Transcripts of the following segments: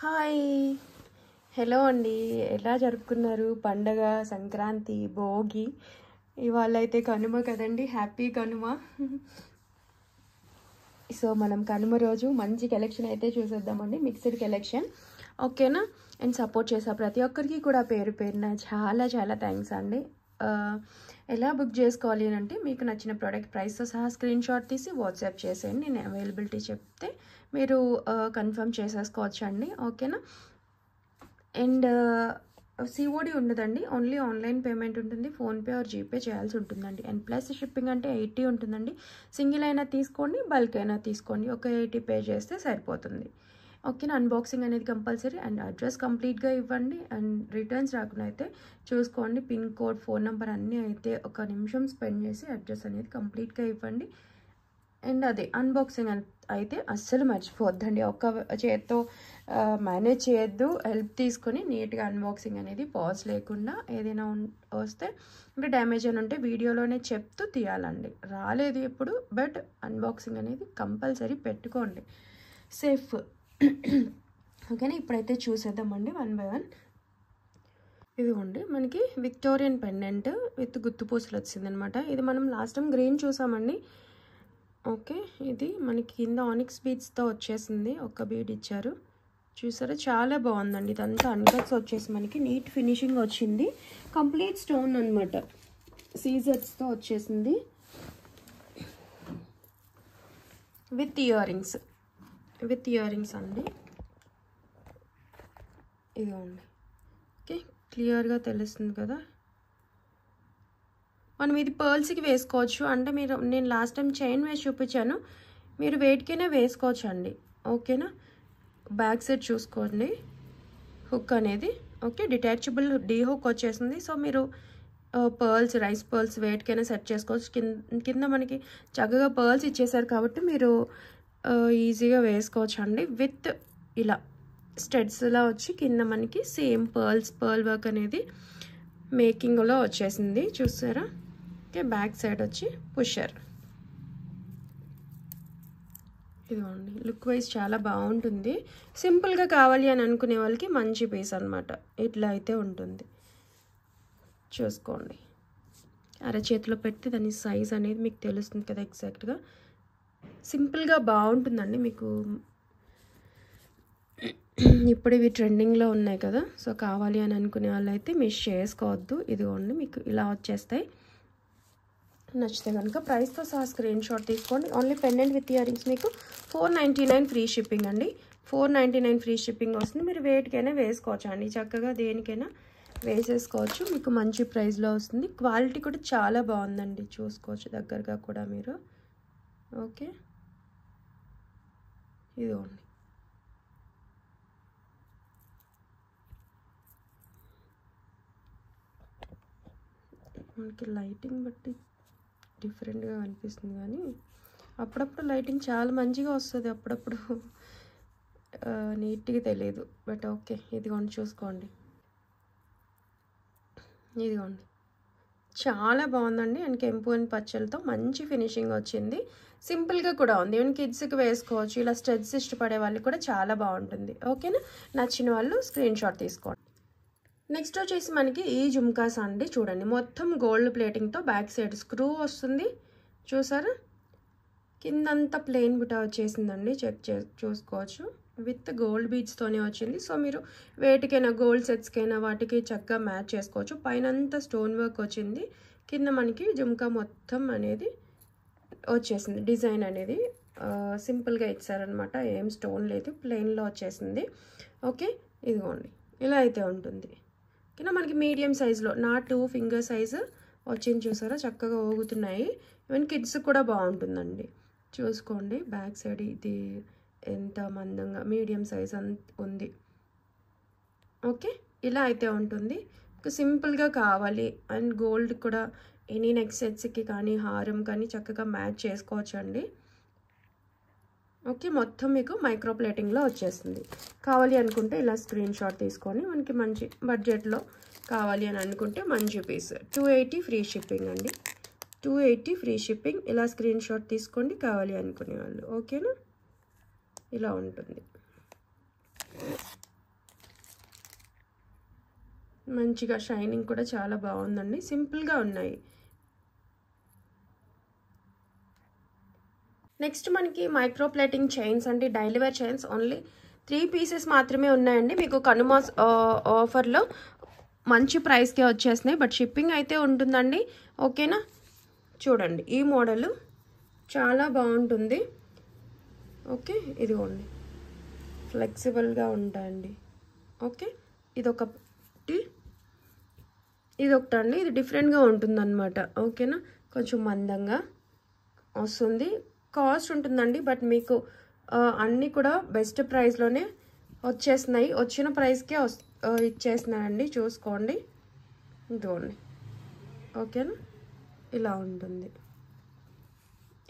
Hi hello అండి, ఎలా జరుపుకున్నారు పండగ? సంక్రాంతి, భోగి, ఇవాళ అయితే కనుమ కదండి. హ్యాపీ కనుమ. సో మనం కనుమ రోజు మంచి కలెక్షన్ అయితే చూసేద్దామండి, మిక్స్డ్ కలెక్షన్. ఓకేనా? అండ్ సపోర్ట్ చేసా ప్రతి ఒక్కరికి కూడా పేరు పేరున చాలా చాలా థ్యాంక్స్ అండి. ఎలా బుక్ చేసుకోవాలి అని అంటే, మీకు నచ్చిన ప్రోడక్ట్ ప్రైస్తో సహా స్క్రీన్ షాట్ తీసి వాట్సాప్ చేసేయండి. నేను అవైలబిలిటీ చెప్తే మీరు కన్ఫర్మ్ చేసేసుకోవచ్చు అండి. ఓకేనా? అండ్ సిఓడి ఉండదండి, ఓన్లీ ఆన్లైన్ పేమెంట్ ఉంటుంది. ఫోన్పే ఆర్ జీపే చేయాల్సి ఉంటుందండి. అండ్ ప్లస్ షిప్పింగ్ అంటే 80 ఉంటుందండి. సింగిల్ అయినా తీసుకోండి, బల్క్ అయినా తీసుకోండి, ఒక 80 పే చేస్తే సరిపోతుంది. ఓకేనా? అన్బాక్సింగ్ అనేది కంపల్సరీ. అండ్ అడ్రస్ కంప్లీట్గా ఇవ్వండి. అండ్ రిటర్న్స్ రాకుండా అయితే చూసుకోండి. పిన్ కోడ్, ఫోన్ నెంబర్ అన్నీ అయితే ఒక నిమిషం స్పెండ్ చేసి అడ్రస్ అనేది కంప్లీట్గా ఇవ్వండి. అండ్ అదే అన్బాక్సింగ్ అయితే అస్సలు మర్చిపోవద్దండి. ఒక్క చేత్తో మేనేజ్ చేయొద్దు, హెల్ప్ తీసుకొని నీట్గా అన్బాక్సింగ్ అనేది పాజ్ లేకుండా. ఏదైనా వస్తే అంటే డ్యామేజ్ అని ఉంటే వీడియోలోనే చెప్తూ తీయాలండి. రాలేదు ఎప్పుడు, బట్ అన్బాక్సింగ్ అనేది కంపల్సరీ పెట్టుకోండి, సేఫ్. ఓకేనా? ఇప్పుడైతే చూసేద్దామండి వన్ బై వన్. ఇదిగోండి, మనకి విక్టోరియన్ పెండెంట్ విత్ గుత్తుపూసలు వచ్చిందనమాట. ఇది మనం లాస్ట్ టైం గ్రీన్ చూసామండి. ఓకే, ఇది మనకి కింద ఆనిక్స్ బీడ్స్తో వచ్చేసింది. ఒక బీడ్ ఇచ్చారు, చూసారా? చాలా బాగుందండి. ఇదంతా అన్కట్స్ వచ్చేసి మనకి నీట్ ఫినిషింగ్ వచ్చింది. కంప్లీట్ స్టోన్ అనమాట, సీజర్స్తో వచ్చేసింది విత్ ఇయర్ రింగ్స్ అండి. ఇదిగోండి, ఓకే, క్లియర్గా తెలుస్తుంది కదా. మనం ఇది పర్ల్స్కి వేసుకోవచ్చు. అంటే నేను లాస్ట్ టైం చైన్ వేసి చూపించాను, మీరు వెయిట్కైనా వేసుకోవచ్చు అండి. ఓకేనా? బ్యాక్ సైడ్ చూసుకోండి, హుక్ అనేది. ఓకే, డిటాచబుల్ డీ హుక్ వచ్చేసింది. సో మీరు పర్ల్స్, రైస్ పర్ల్స్ వెయిట్కైనా సెట్ చేసుకోవచ్చు. కింద మనకి చక్కగా పర్ల్స్ ఇచ్చేసారు కాబట్టి మీరు ఈజీగా వేసుకోవచ్చు అండి. విత్ ఇలా స్టెడ్స్లా వచ్చి కింద మనకి సేమ్ పర్ల్ వర్క్ అనేది మేకింగ్లో వచ్చేసింది, చూసారా? ఓకే, బ్యాక్ సైడ్ వచ్చి పుషర్. ఇదిగోండి, లుక్ వైజ్ చాలా బాగుంటుంది. సింపుల్గా కావాలి అని అనుకునే వాళ్ళకి మంచి పీస్ అనమాట. ఇట్లా అయితే ఉంటుంది, చూసుకోండి. అరచేతిలో పెడితే దాని సైజ్ అనేది మీకు తెలుస్తుంది కదా ఎగ్జాక్ట్గా. సింపుల్గా బాగుంటుందండి. మీకు ఇప్పుడు ఇవి ట్రెండింగ్లో ఉన్నాయి కదా, సో కావాలి అని అనుకునే వాళ్ళు అయితే మిస్ చేసుకోవద్దు. ఇదిగోండి, మీకు ఇలా వచ్చేస్తాయి. నచ్చితే కనుక ప్రైస్తో సహా స్క్రీన్ షాట్ తీసుకోండి. Only pendant with ear rings మీకు 499 ఫ్రీ షిప్పింగ్ అండి. 499 ఫ్రీ షిప్పింగ్ వస్తుంది. మీరు వెయిట్కైనా వేసుకోవచ్చు అండి, చక్కగా దేనికైనా వేసేసుకోవచ్చు. మీకు మంచి ప్రైస్లో వస్తుంది. క్వాలిటీ కూడా చాలా బాగుందండి, చూసుకోవచ్చు దగ్గరగా కూడా మీరు. ఓకే, ఇదిగోండి, మనకి లైటింగ్ బట్టి డిఫరెంట్గా అనిపిస్తుంది, కానీ అప్పుడప్పుడు లైటింగ్ చాలా మంచిగా వస్తుంది, అప్పుడప్పుడు నీట్గా తెలియదు. బట్ ఓకే, ఇదిగోండి చూసుకోండి. ఇదిగోండి, చాలా బాగుందండి. అండ్ కెంపు అండ్ పచ్చలతో మంచి ఫినిషింగ్ వచ్చింది. సింపుల్గా కూడా ఉంది. ఈవెన్ కిడ్స్కి వేసుకోవచ్చు. ఇలా స్టెడ్స్ ఇష్టపడే వాళ్ళు కూడా చాలా బాగుంటుంది. ఓకేనా? నచ్చిన వాళ్ళు స్క్రీన్ షాట్ తీసుకోండి. నెక్స్ట్ వచ్చేసి మనకి ఈ జుమ్కాస్ అండి. చూడండి, మొత్తం గోల్డ్ ప్లేటింగ్తో బ్యాక్ సైడ్ స్క్రూ వస్తుంది, చూసారా? కిందంతా ప్లెయిన్ బుటా వచ్చేసిందండి, చూసుకోవచ్చు. విత్ గోల్డ్ బీడ్స్తోనే వచ్చింది. సో మీరు వేటికైనా, గోల్డ్ సెట్స్కైనా వాటికి చక్కగా మ్యాచ్ చేసుకోవచ్చు. పైన అంతా స్టోన్ వర్క్ వచ్చింది, కింద మనకి జుమ్కా మొత్తం అనేది వచ్చేసింది. డిజైన్ అనేది సింపుల్గా ఇచ్చారనమాట, ఏం స్టోన్ లేదు, ప్లెయిన్లో వచ్చేసింది. ఓకే, ఇదిగోండి, ఇలా అయితే ఉంటుంది. కింద మనకి మీడియం సైజులో నా 2 ఫింగర్ సైజు వచ్చింది, చూసారా? చక్కగా ఊగుతున్నాయి. ఈవెన్ కిడ్స్ కూడా బాగుంటుందండి, చూసుకోండి. బ్యాక్ సైడ్ ఇది ఎంత మందంగా మీడియం సైజ్ ఉంది. ఓకే, ఇలా అయితే ఉంటుంది. సింపుల్గా కావాలి అండ్ గోల్డ్ కూడా ఎనీ నెక్ సెట్స్కి కానీ హారం కానీ చక్కగా మ్యాచ్ చేసుకోవచ్చు అండి. ఓకే, మొత్తం మీకు మైక్రో ప్లేటింగ్లో వచ్చేస్తుంది. కావాలి అనుకుంటే ఇలా స్క్రీన్ షాట్ తీసుకొని, మనకి మంచి బడ్జెట్లో కావాలి అని అనుకుంటే మంచి పీస్. 280 ఫ్రీ షిప్పింగ్ అండి, 280 ఫ్రీ షిప్పింగ్. ఇలా స్క్రీన్ షాట్ తీసుకోండి కావాలి అనుకునే వాళ్ళు. ఓకేనా? ఇలా ఉంటుంది. మంచిగా షైనింగ్ కూడా చాలా బాగుందండి. సింపుల్గా ఉన్నాయి. నెక్స్ట్ మనకి మైక్రో ప్లేటింగ్ చైన్స్ అండి. Daily wear chains only 3 pieces మాత్రమే ఉన్నాయండి. మీకు కనుమ ఆఫర్లో మంచి ప్రైస్కే వచ్చేసినాయి. బట్ షిప్పింగ్ అయితే ఉంటుందండి. ఓకేనా, చూడండి ఈ మోడల్ చాలా బాగుంటుంది. ఓకే, ఇదిగోండి ఫ్లెక్సిబుల్గా ఉంటాయండి. ఓకే, ఇదొకటి అండి. ఇది డిఫరెంట్గా ఉంటుందన్నమాట. ఓకేనా, కొంచెం మందంగా వస్తుంది. కాస్ట్ ఉంటుందండి. బట్ మీకు అన్నీ కూడా బెస్ట్ ప్రైస్లోనే వచ్చేస్తున్నాయి. వచ్చిన ప్రైస్కే ఇచ్చేస్తున్నాయండి. చూసుకోండి, ఇదిగోండి. ఓకేనా, ఇలా ఉంటుంది.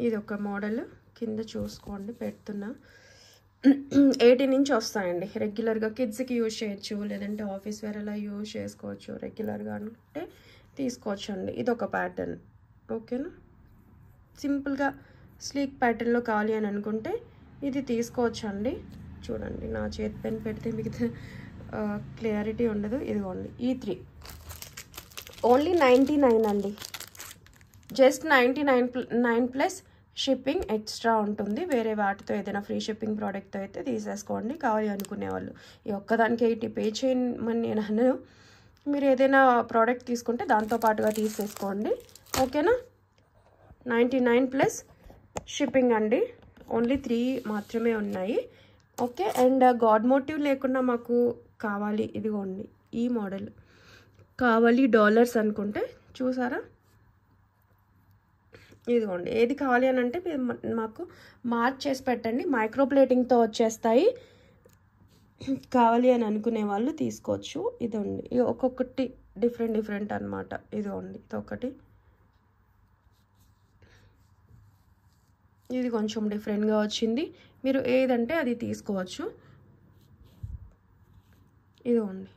ఇది ఒక మోడల్. కింద చూసుకోండి పెడుతున్నా. 18 ఇంచ్ వస్తాయండి. రెగ్యులర్గా కిడ్స్కి యూజ్ చేయొచ్చు, లేదంటే ఆఫీస్ వేర్ అలా యూజ్ చేసుకోవచ్చు. రెగ్యులర్గా అంటే తీసుకోవచ్చు అండి. ఇది ఒక ప్యాటర్న్. ఓకేనా, సింపుల్గా స్లీక్ ప్యాటర్న్లో కావాలి అని అనుకుంటే ఇది తీసుకోవచ్చు అండి. చూడండి, నా చేతి పెన్ పెడితే మీకు క్లియారిటీ ఉండదు. ఇదిగోండి E3 ఓన్లీ 99 అండి. జస్ట్ 99 ప్లస్ షిప్పింగ్ ఎక్స్ట్రా ఉంటుంది. వేరే వాటితో ఏదైనా ఫ్రీ షిప్పింగ్ ప్రోడక్ట్తో అయితే తీసేసుకోండి కావాలి అనుకునే వాళ్ళు. ఈ ఒక్కదానికి 80 పే చేయమని నేను అన్నాను. మీరు ఏదైనా ప్రోడక్ట్ తీసుకుంటే దాంతోపాటుగా తీసేసుకోండి. ఓకేనా, 99 ప్లస్ షిప్పింగ్ అండి. ఓన్లీ 3 మాత్రమే ఉన్నాయి. ఓకే, అండ్ గాడ్ మోటివ్ లేకుండా మాకు కావాలి, ఇదిగోండి ఈ మోడల్ కావాలి డాలర్స్ అనుకుంటే చూసారా, ఇదిగోండి. ఏది కావాలి అని అంటే మాకు మార్క్ చేసి పెట్టండి. మైక్రో ప్లేటింగ్తో వచ్చేస్తాయి. కావాలి అని అనుకునే వాళ్ళు తీసుకోవచ్చు. ఇదండి, ఒక్కొక్కటి డిఫరెంట్ అనమాట. ఇదిగోండి, ఇదొకటి. ఇది కొంచెం డిఫరెంట్గా వచ్చింది. మీరు ఏదంటే అది తీసుకోవచ్చు. ఇదిగోండి.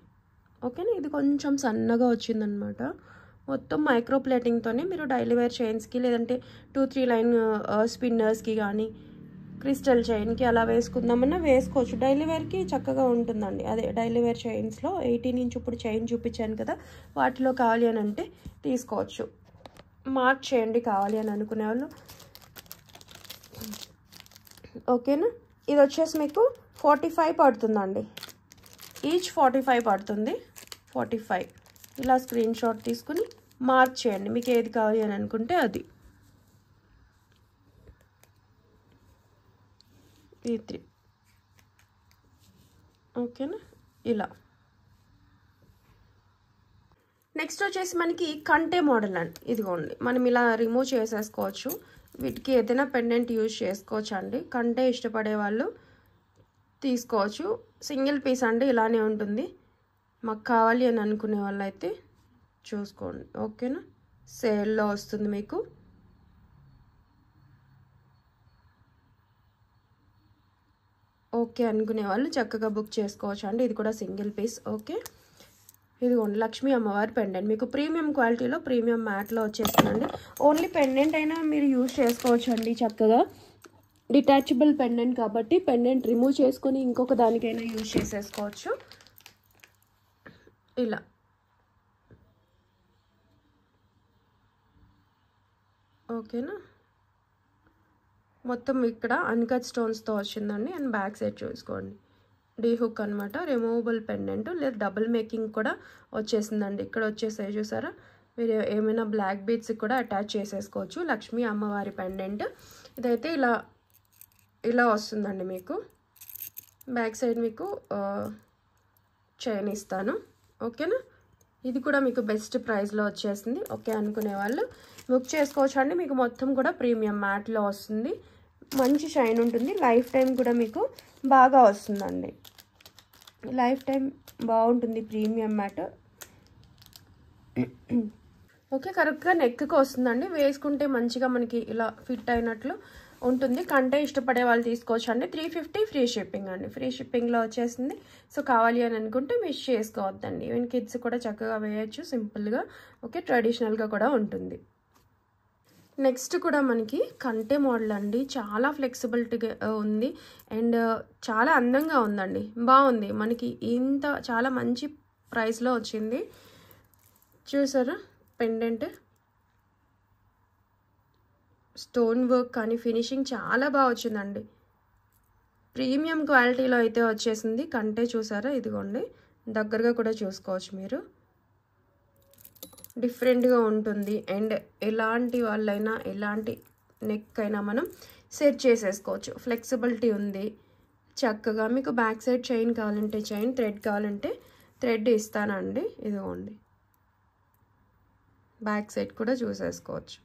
ఓకేనా, ఇది కొంచెం సన్నగా వచ్చిందనమాట. మొత్తం మైక్రో ప్లేటింగ్తోనే మీరు డైలీ వేర్ చైన్స్కి, లేదంటే 2-3 లైన్ స్పిన్నర్స్కి కానీ క్రిస్టల్ చైన్కి అలా వేసుకుందామన్నా వేసుకోవచ్చు. డైలీ వేర్కి చక్కగా ఉంటుందండి. అదే డైలీ వేర్ చైన్స్లో 18 ఇంచ్ ఇప్పుడు చైన్ చూపించాను కదా, వాటిలో కావాలి అని అంటే తీసుకోవచ్చు. మార్క్ చేయండి కావాలి అని అనుకునే వాళ్ళు. ఓకేనా, ఇది వచ్చేసి మీకు 45 పడుతుందండి. ఈచ్ 45 పడుతుంది. 45 ఇలా స్క్రీన్ షాట్ తీసుకుని మార్క్ చేయండి మీకు ఏది కావాలి అని అనుకుంటే అది. E3 ఓకేనా, ఇలా. నెక్స్ట్ వచ్చేసి మనకి కంటే మోడల్ అండి. ఇదిగోండి, మనం ఇలా రిమూవ్ చేసేసుకోవచ్చు. వీటికి ఏదైనా పెండెంట్ యూజ్ చేసుకోవచ్చు అండి. కంటే ఇష్టపడే వాళ్ళు తీసుకోవచ్చు. సింగిల్ పీస్ అండి, ఇలానే ఉంటుంది. మాకు కావాలి అని అనుకునే వాళ్ళు అయితే చూసుకోండి. ఓకేనా, సేల్లో వస్తుంది మీకు. ఓకే అనుకునే వాళ్ళు చక్కగా బుక్ చేసుకోవచ్చు అండి. ఇది కూడా సింగిల్ పీస్. ఓకే, ఇదిగోండి లక్ష్మీ అమ్మవారి పెండెంట్. మీకు ప్రీమియం క్వాలిటీలో ప్రీమియం మ్యాట్లో వచ్చేస్తుందండి. ఓన్లీ పెండెంట్ అయినా మీరు యూజ్ చేసుకోవచ్చు అండి చక్కగా. డిటాచబుల్ పెండెంట్ కాబట్టి పెండెంట్ రిమూవ్ చేసుకొని ఇంకొక దానికైనా యూజ్ చేసేసుకోవచ్చు. ఇలా ఓకేనా, మొత్తం ఇక్కడ అన్కట్ స్టోన్స్తో వచ్చిందండి. అండ్ బ్యాక్ సైడ్ చూసుకోండి, డీ హుక్ అనమాట. రిమూవబుల్ పెండెంట్ లేదా డబుల్ మేకింగ్ కూడా వచ్చేసిందండి. ఇక్కడ వచ్చేసాయి చూసారా. మీరు ఏమైనా బ్లాక్ బీడ్స్ కూడా అటాచ్ చేసేసుకోవచ్చు. లక్ష్మీ అమ్మవారి పెండెంట్ ఇదైతే ఇలా వస్తుందండి. మీకు బ్యాక్ సైడ్ మీకు చైన్ ఇస్తాను. ఓకేనా, ఇది కూడా మీకు బెస్ట్ ప్రైస్లో వచ్చేసింది. ఓకే అనుకునే వాళ్ళు బుక్ చేసుకోవచ్చు అండి. మీకు మొత్తం కూడా ప్రీమియం మ్యాట్లో వస్తుంది. మంచి షైన్ ఉంటుంది. లైఫ్ టైం కూడా మీకు బాగా వస్తుందండి. లైఫ్ టైం బాగుంటుంది ప్రీమియం మ్యాట్. ఓకే, కరెక్ట్గా నెక్కి వస్తుందండి. వేసుకుంటే మంచిగా మనకి ఇలా ఫిట్ అయినట్లు ఉంటుంది. కంటే ఇష్టపడే వాళ్ళు తీసుకోవచ్చు అండి. 350 ఫ్రీ షిప్పింగ్ అండి. ఫ్రీ షిప్పింగ్లో వచ్చేసింది. సో కావాలి అని అనుకుంటే మిస్ చేసుకోవద్దండి. ఈవెన్ కిడ్స్ కూడా చక్కగా వేయచ్చు సింపుల్గా. ఓకే, ట్రెడిషనల్గా కూడా ఉంటుంది. నెక్స్ట్ కూడా మనకి కంటే మోడల్ అండి. చాలా ఫ్లెక్సిబిలిటీగా ఉంది అండ్ చాలా అందంగా ఉందండి. బాగుంది. మనకి చాలా మంచి ప్రైస్లో వచ్చింది. చూసారా పెండెంట్ స్టోన్ వర్క్ కానీ ఫినిషింగ్ చాలా బాగా వచ్చిందండి. ప్రీమియం క్వాలిటీలో అయితే వచ్చేసింది. కంటే చూసారా, ఇదిగోండి దగ్గరగా కూడా చూసుకోవచ్చు మీరు. డిఫరెంట్గా ఉంటుంది. అండ్ ఎలాంటి వాళ్ళైనా ఎలాంటి నెక్ అయినా మనం సెట్ చేసేసుకోవచ్చు. ఫ్లెక్సిబిలిటీ ఉంది చక్కగా. మీకు బ్యాక్ సైడ్ చైన్ కావాలంటే చైన్, థ్రెడ్ కావాలంటే థ్రెడ్ ఇస్తానండి. ఇదిగోండి బ్యాక్ సైడ్ కూడా చూసేసుకోవచ్చు.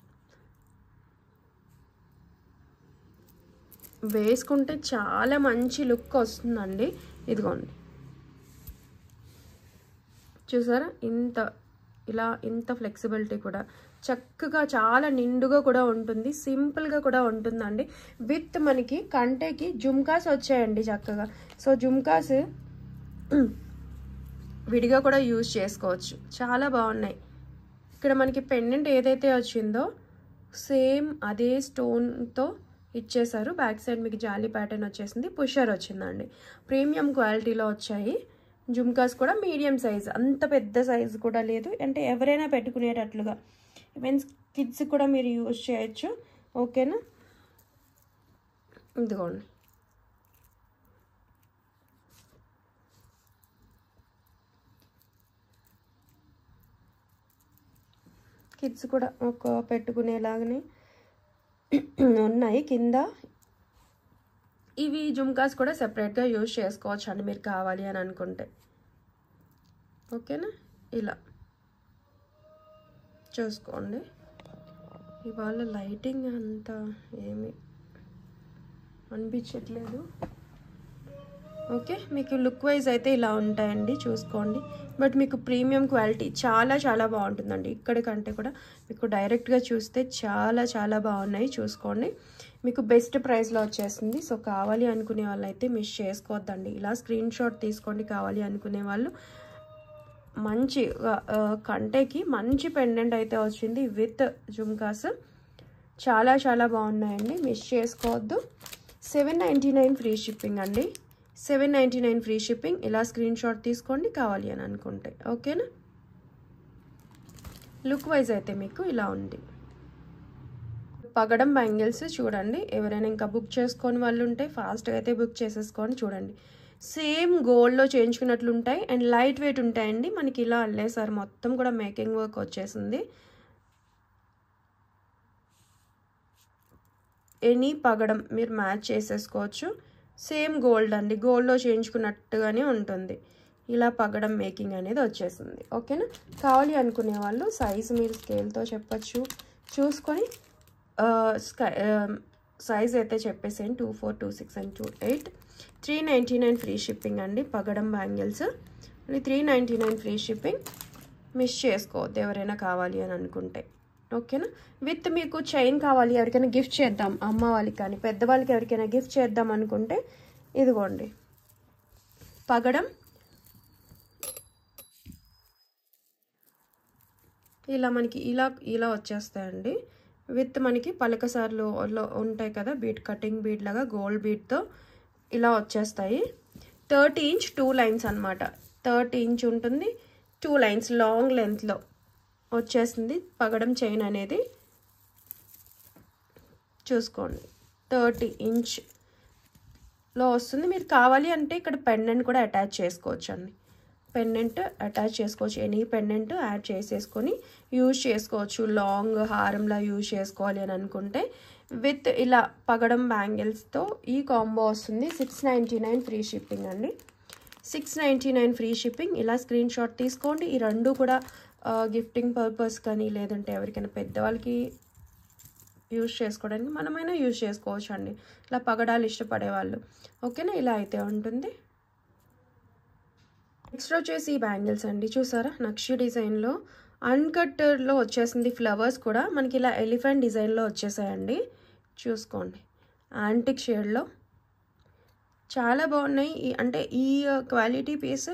వేసుకుంటే చాలా మంచి లుక్ వస్తుందండి. ఇదిగోండి చూసారా, ఇంత ఫ్లెక్సిబిలిటీ కూడా చక్కగా చాలా నిండుగా కూడా ఉంటుంది. సింపుల్గా కూడా ఉంటుందండి. విత్ మనకి కంటేకి జుమ్కాస్ వచ్చాయండి చక్కగా. సో జుమ్కాస్ విడిగా కూడా యూజ్ చేసుకోవచ్చు. చాలా బాగున్నాయి. ఇక్కడ మనకి పెండెంట్ ఏదైతే వచ్చిందో సేమ్ అదే స్టోన్తో ఇచ్చేసారు. బ్యాక్ సైడ్ మీకు జాలీ ప్యాటర్న్ వచ్చేసింది. పుషర్ వచ్చిందండి. ప్రీమియం క్వాలిటీలో వచ్చాయి. జుమ్కాస్ కూడా మీడియం సైజ్, అంత పెద్ద సైజ్ కూడా లేదు. అంటే ఎవరైనా పెట్టుకునేటట్లుగా, ఈవెన్ కిడ్స్ కూడా మీరు యూజ్ చేయొచ్చు. ఓకేనా, ఇదిగోండి కిడ్స్ కూడా ఒక పెట్టుకునేలాగానే ఉన్నాయి కింద. ఇవి జుమ్కాస్ కూడా సెపరేట్గా యూజ్ చేసుకోవచ్చు అండి మీరు కావాలి అని అనుకుంటే. ఓకేనా, ఇలా చూసుకోండి. ఇవాళ లైటింగ్ అంతా ఏమి అనిపించట్లేదు. ఓకే, మీకు లుక్ వైజ్ అయితే ఇలా ఉంటాయండి, చూసుకోండి. బట్ మీకు ప్రీమియం క్వాలిటీ చాలా చాలా బాగుంటుందండి. ఇక్కడికంటే కూడా మీకు డైరెక్ట్గా చూస్తే చాలా చాలా బాగున్నాయి. చూసుకోండి, మీకు బెస్ట్ ప్రైస్లో వచ్చేస్తుంది. సో కావాలి అనుకునే వాళ్ళు అయితే మిస్ చేసుకోవద్దండి. ఇలా స్క్రీన్ షాట్ తీసుకోండి కావాలి అనుకునే వాళ్ళు. మంచి కంటేకి మంచి పెండెంట్ అయితే వచ్చింది విత్ జుమ్కాస్. చాలా చాలా బాగున్నాయండి, మిస్ చేసుకోవద్దు. 799 ఫ్రీ షిప్పింగ్ అండి. 799 ఫ్రీ షిప్పింగ్. ఇలా స్క్రీన్ షాట్ తీసుకోండి కావాలి అని అనుకుంటే. ఓకేనా, లుక్ వైజ్ అయితే మీకు ఇలా ఉంది. పగడం బ్యాంగిల్స్ చూడండి. ఎవరైనా ఇంకా బుక్ చేసుకొని వాళ్ళు ఉంటే ఫాస్ట్గా అయితే బుక్ చేసేసుకోండి. చూడండి, సేమ్ గోల్డ్లో చేయించుకున్నట్లు ఉంటాయి అండ్ లైట్ వెయిట్ ఉంటాయండి. మనకి ఇలా అల్లేసారు, మొత్తం కూడా మేకింగ్ వర్క్ వచ్చేసింది. ఎనీ పగడం మీరు మ్యాచ్ చేసేసుకోవచ్చు. సేమ్ గోల్డ్ అండి, గోల్డ్లో చేయించుకున్నట్టుగానే ఉంటుంది. ఇలా పగడం మేకింగ్ అనేది వచ్చేసింది. ఓకేనా, కావాలి అనుకునే వాళ్ళు సైజు మీరు స్కేల్తో చెప్పచ్చు. చూసుకొని సైజ్ అయితే చెప్పేసేయండి. 24, 26 అండ్ 28. 399 ఫ్రీ షిప్పింగ్ అండి. పగడం బ్యాంగిల్స్ 399 ఫ్రీ షిప్పింగ్. మిస్ చేసుకోవద్దు ఎవరైనా కావాలి అని అనుకుంటే. ఓకేనా, విత్ మీకు చైన్ కావాలి ఎవరికైనా గిఫ్ట్ చేద్దాం, అమ్మ వాళ్ళకి కానీ పెద్దవాళ్ళకి ఎవరికైనా గిఫ్ట్ చేద్దాం అనుకుంటే ఇదిగోండి పగడం. ఇలా మనకి ఇలా వచ్చేస్తాయండి. విత్ మనకి పలకసార్లు ఉంటాయి కదా, బీట్ కటింగ్ బీట్ లాగా గోల్డ్ బీట్తో ఇలా వచ్చేస్తాయి. 30 ఇంచ్ 2 లైన్స్ అనమాట. 30 ఇంచ్ ఉంటుంది, 2 లైన్స్ లాంగ్ లెంత్లో వచ్చేసింది పగడం చైన్ అనేది. చూసుకోండి, 30 ఇంచ్లో వస్తుంది. మీరు కావాలి అంటే ఇక్కడ పెండెంట్ కూడా అటాచ్ చేసుకోవచ్చు అండి. పెండెంట్ అటాచ్ చేసుకోవచ్చు. ఎనీ పెండెంట్ యాడ్ చేసేసుకొని యూజ్ చేసుకోవచ్చు. లాంగ్ హారంలా యూజ్ చేసుకోవాలి అని అనుకుంటే విత్ ఇలా పగడం బ్యాంగిల్స్తో ఈ కాంబో వస్తుంది. 699 ఫ్రీ షిప్పింగ్ అండి. 699 ఫ్రీ షిప్పింగ్. ఇలా స్క్రీన్ షాట్ తీసుకోండి. ఈ రెండు కూడా గిఫ్టింగ్ పర్పస్ కానీ లేదంటే ఎవరికైనా పెద్దవాళ్ళకి యూజ్ చేసుకోవడానికి మనమైనా యూజ్ చేసుకోవచ్చు అండి, ఇలా పగడాలు ఇష్టపడే వాళ్ళు. ఓకేనా, ఇలా అయితే ఉంటుంది. నెక్స్ట్ వచ్చేసి ఈ బ్యాంగిల్స్ అండి. చూసారా, నక్షి డిజైన్లో అన్కట్టర్లో వచ్చేసింది. ఫ్లవర్స్ కూడా మనకి ఇలా ఎలిఫెంట్ డిజైన్లో వచ్చేసాయండి. చూసుకోండి, యాంటిక్ షేడ్లో చాలా బాగున్నాయి. అంటే ఈ క్వాలిటీ పీస్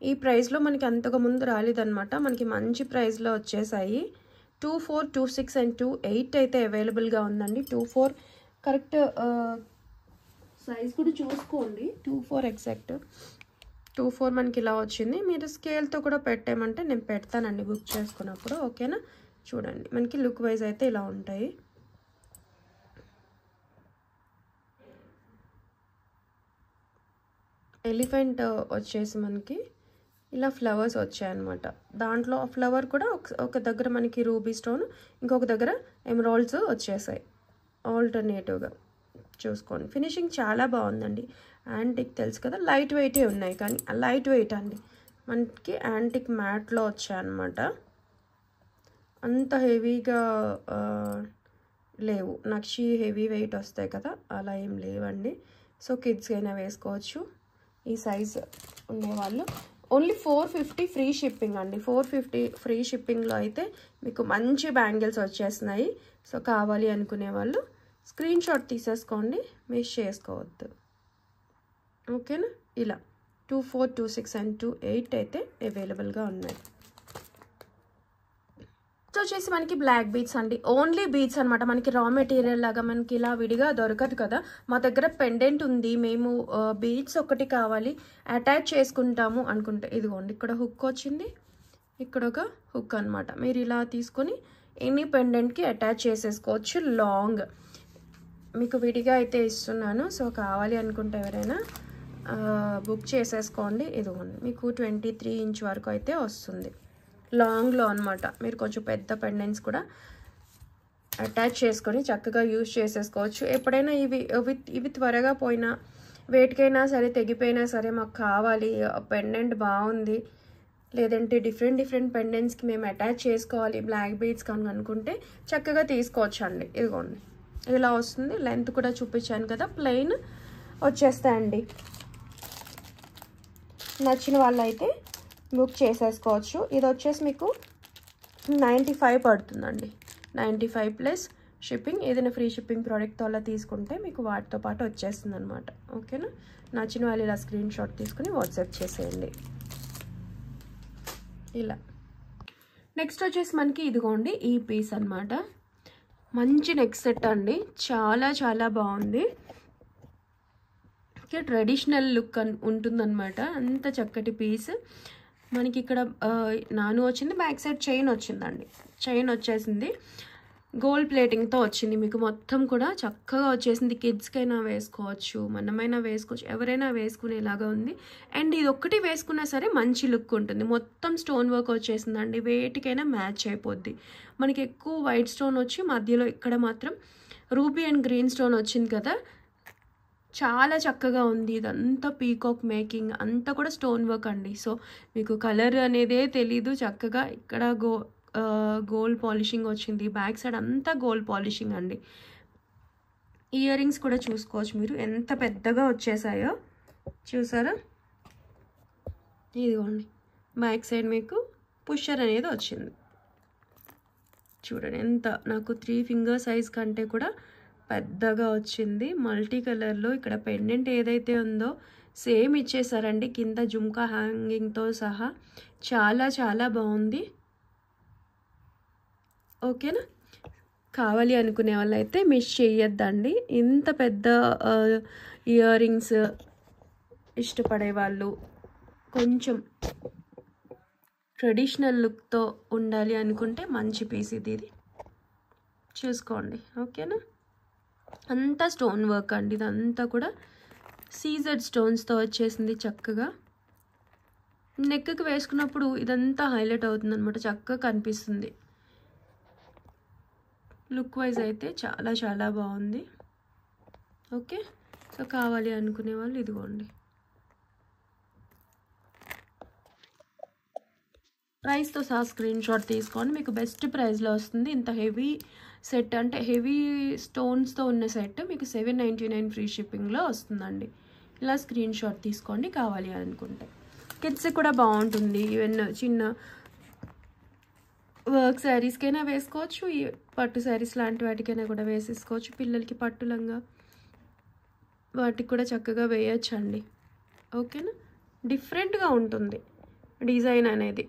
ఈ ప్రైస్లో మనకి అంతకు ముందు రాలేదన్నమాట. మనకి మంచి ప్రైస్లో వచ్చేసాయి. 24, 26 అండ్ 28 అయితే అవైలబుల్గా ఉందండి. 24 కరెక్ట్ సైజ్ కూడా చూసుకోండి. 24 ఎగ్జాక్ట్ 24 మనకి ఇలా వచ్చింది. మీరు స్కేల్తో కూడా పెట్టేమంటే నేను పెడతానండి బుక్ చేసుకున్నప్పుడు. ఓకేనా, చూడండి మనకి లుక్ వైజ్ అయితే ఇలా ఉంటాయి. ఎలిఫెంట్ వచ్చేసి మనకి ఇలా ఫ్లవర్స్ వచ్చాయన్నమాట. దాంట్లో ఫ్లవర్ కూడా ఒక దగ్గర మనకి రూబీ స్టోన్, ఇంకొక దగ్గర ఎమరాల్డ్స్ వచ్చేసాయి ఆల్టర్నేటివ్గా. చూసుకోండి ఫినిషింగ్ చాలా బాగుందండి. యాంటిక్ తెలుసు కదా, లైట్ వెయిటే ఉన్నాయి, కానీ లైట్ వెయిట్ అండి మనకి యాంటిక్ మ్యాట్లో వచ్చాయన్నమాట. అంత హెవీగా లేవు, నక్షి హెవీ వెయిట్ వస్తాయి కదా, అలా ఏం లేవండి. సో కిడ్స్కి అయినా వేసుకోవచ్చు ఈ సైజ్ ఉండేవాళ్ళు. ఓన్లీ 450 ఫ్రీ షిప్పింగ్ అండి. 450 ఫ్రీ షిప్పింగ్లో అయితే మీకు మంచి బ్యాంగిల్స్ వచ్చేస్తున్నాయి. సో కావాలి అనుకునే వాళ్ళు స్క్రీన్ షాట్ తీసేసుకోండి, మిస్ చేసుకోవద్దు. ఓకేనా, ఇలా 24, 26 అండ్ 28 అయితే అవైలబుల్గా ఉన్నాయి. సో వచ్చేసి మనకి బ్లాక్ బీడ్స్ అండి, ఓన్లీ బీడ్స్ అనమాట. మనకి రా మెటీరియల్ లాగా మనకి ఇలా విడిగా దొరకదు కదా. మా దగ్గర పెండెంట్ ఉంది, మేము బీడ్స్ ఒకటి కావాలి అటాచ్ చేసుకుంటాము అనుకుంటే ఇదిగోండి ఇక్కడ హుక్ వచ్చింది, ఇక్కడ ఒక హుక్ అనమాట. మీరు ఇలా తీసుకొని ఎనీ పెండెంట్కి అటాచ్ చేసేసుకోవచ్చు. లాంగ్ మీకు విడిగా అయితే ఇస్తున్నాను. సో కావాలి అనుకుంటే ఎవరైనా బుక్ చేసేసుకోండి. ఇదిగోండి మీకు 23 ఇంచ్ వరకు అయితే వస్తుంది లాంగ్లో అనమాట. మీరు కొంచెం పెద్ద పెండెంట్స్ కూడా అటాచ్ చేసుకొని చక్కగా యూజ్ చేసేసుకోవచ్చు. ఎప్పుడైనా ఇవి త్వరగా పోయినా, వేటికైనా సరే తెగిపోయినా సరే మాకు కావాలి పెండెంట్ బాగుంది, లేదంటే డిఫరెంట్ పెండెంట్స్కి మేము అటాచ్ చేసుకోవాలి బ్లాక్ బీడ్స్ కానీ అనుకుంటే చక్కగా తీసుకోవచ్చు అండి. ఇదిగోండి ఇలా వస్తుంది. లెంత్ కూడా చూపించాను కదా, ప్లెయిన్ వచ్చేస్తాయండి. నచ్చిన వాళ్ళైతే బుక్ చేసేసుకోవచ్చు. ఇది వచ్చేసి మీకు 95 పడుతుందండి. 95 ప్లస్ షిప్పింగ్. ఏదైనా ఫ్రీ షిప్పింగ్ ప్రోడక్ట్తో అలా తీసుకుంటే మీకు వాటితో పాటు వచ్చేస్తుంది అనమాట. ఓకేనా, నచ్చిన వాళ్ళు ఇలా స్క్రీన్ షాట్ తీసుకుని వాట్సాప్ చేసేయండి. ఇలా నెక్స్ట్ వచ్చేసి మనకి ఇదిగోండి ఈ పీస్ అనమాట. మంచి నెక్ సెట్ అండి, చాలా బాగుంది. ట్రెడిషనల్ లుక్ ఉంటుందన్నమాట. అంత చక్కటి పీస్. మనకి ఇక్కడ నాను వచ్చింది, బ్యాక్ సైడ్ చైన్ వచ్చిందండి. చైన్ వచ్చేసింది, గోల్డ్ ప్లేటింగ్తో వచ్చింది. మీకు మొత్తం కూడా చక్కగా వచ్చేసింది. కిడ్స్కైనా వేసుకోవచ్చు, మనమైనా వేసుకోవచ్చు, ఎవరైనా వేసుకునేలాగా ఉంది. అండ్ ఇది ఒక్కటి వేసుకున్నా సరే మంచి లుక్ ఉంటుంది. మొత్తం స్టోన్ వర్క్ వచ్చేసిందండి, వేటికైనా మ్యాచ్ అయిపోద్ది. మనకి ఎక్కువ వైట్ స్టోన్ వచ్చి మధ్యలో ఇక్కడ మాత్రం రూబీ అండ్ గ్రీన్ స్టోన్ వచ్చింది కదా, చాలా చక్కగా ఉంది. ఇదంతా పీకాక్ మేకింగ్, అంతా కూడా స్టోన్ వర్క్ అండి. సో మీకు కలర్ అనేదే తెలీదు. చక్కగా ఇక్కడ గోల్డ్ పాలిషింగ్ వచ్చింది, బ్యాక్ సైడ్ అంతా గోల్డ్ పాలిషింగ్ అండి. ఇయర్ రింగ్స్ కూడా చూసుకోవచ్చు మీరు, ఎంత పెద్దగా వచ్చేసాయో చూసారా. ఇదిగోండి బ్యాక్ సైడ్ మీకు పుషర్ అనేది వచ్చింది. చూడండి ఎంత, నాకు 3 ఫింగర్ సైజ్ కంటే కూడా పెద్దగా వచ్చింది. మల్టీ కలర్లో ఇక్కడ పెండెంట్ ఏదైతే ఉందో సేమ్ ఇచ్చేసారండి, కింద జుమ్కా హ్యాంగింగ్తో సహా. చాలా బాగుంది. ఓకేనా, కావాలి అనుకునే వాళ్ళైతే మిస్ చేయొద్దండి. ఇంత పెద్ద ఇయర్ రింగ్స్ ఇష్టపడే వాళ్ళు, కొంచెం ట్రెడిషనల్ లుక్తో ఉండాలి అనుకుంటే మంచి పీస్ ఇది చూసుకోండి. ఓకేనా, అంతా స్టోన్ వర్క్ అండి. ఇదంతా కూడా సీజెడ్ స్టోన్స్తో వచ్చేసింది చక్కగా. నెక్కి వేసుకున్నప్పుడు ఇదంతా హైలైట్ అవుతుంది అనమాట, చక్కగా కనిపిస్తుంది. లుక్ వైజ్ అయితే చాలా బాగుంది. ఓకే, సో కావాలి అనుకునే వాళ్ళు ఇదిగోండి. ప్రైస్తో సహా స్క్రీన్ షాట్ తీసుకోండి, మీకు బెస్ట్ ప్రైస్లో వస్తుంది. ఇంత హెవీ సెట్ అంటే హెవీ స్టోన్స్తో ఉన్న సెట్ మీకు 799 ఫ్రీ షిప్పింగ్లో వస్తుందండి. ఇలా స్క్రీన్ షాట్ తీసుకోండి కావాలి అనుకుంటే. కిడ్స్ కూడా బాగుంటుంది, ఈవెన్ చిన్న వర్క్ శారీస్కైనా వేసుకోవచ్చు, ఈ పట్టు శారీస్ లాంటి వాటికైనా కూడా వేసేసుకోవచ్చు. పిల్లలకి పట్టు లంగా వాటికి కూడా చక్కగా వేయచ్చు అండి. ఓకేనా, డిఫరెంట్గా ఉంటుంది డిజైన్ అనేది.